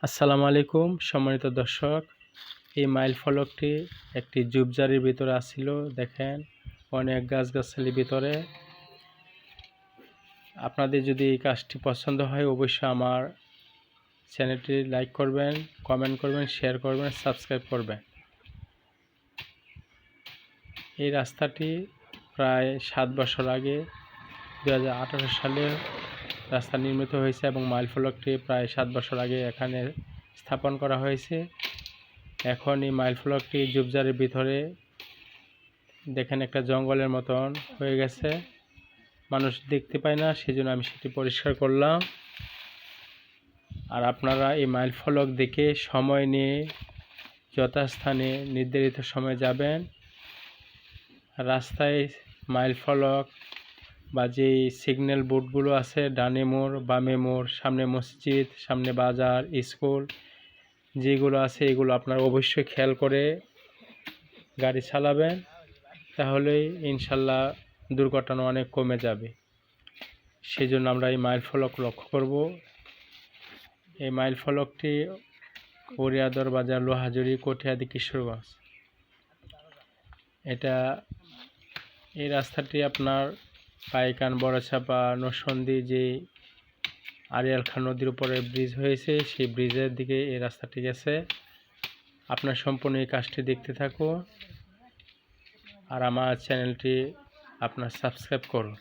আসসালামু আলাইকুম সম্মানিত দর্শক, এই মাইল ফলকটি একটি ঝোপঝাড়ির ভিতরে আসছিল। দেখেন অনেক গাছগাছালির ভিতরে। আপনাদের যদি এই কাজটি পছন্দ হয় অবশ্যই আমার চ্যানেলটি লাইক করবেন, কমেন্ট করবেন, শেয়ার করবেন, সাবস্ক্রাইব করবেন। এই রাস্তাটি প্রায় 7 বছর আগে 2018 সালে রাস্তা নির্মিত হয়েছে এবং মাইল ফলকটি প্রায় 7 বছর আগে এখানে স্থাপন করা হয়েছে। এখন এই মাইল ফলকটি ঝোপঝাড়ের ভিতরে দেখেন একটা জঙ্গলের মতন হয়ে গেছে, মানুষ দেখতে পায় না, সেজন্য আমি সেটি পরিষ্কার করলাম। আর আপনারা এই মাইল ফলক দেখে সময় নিয়ে যথাস্থানে নির্ধারিত সময়ে যাবেন। রাস্তায় মাইল ফলক বা যে সিগন্যাল বোর্ডগুলো আছে, ডানে মোড়, বামে মোড়, সামনে মসজিদ, সামনে বাজার, স্কুল, যেগুলো আছে এগুলো আপনারা অবশ্যই খেয়াল করে গাড়ি চালাবেন, তাহলেই ইনশাল্লাহ দুর্ঘটনা অনেক কমে যাবে। সেই জন্য আমরা এই মাইল ফলক লক্ষ্য করব। এই মাইল ফলকটি ওরিয়াদর বাজার, লোহাজুরি, কটিয়াদি, কিশোরগঞ্জ। এই রাস্তাটি আপনার পাইকান, বড়চাপা, নরসন্দী যে আড়িয়াল খান নদীর উপরে ব্রিজ হয়েছে সেই ব্রিজের দিকে এই রাস্তাটি গেছে। আপনার সম্পূর্ণ এই কাজটি দেখতে থাকুন আর আমার চ্যানেলটি আপনার সাবস্ক্রাইব করুন।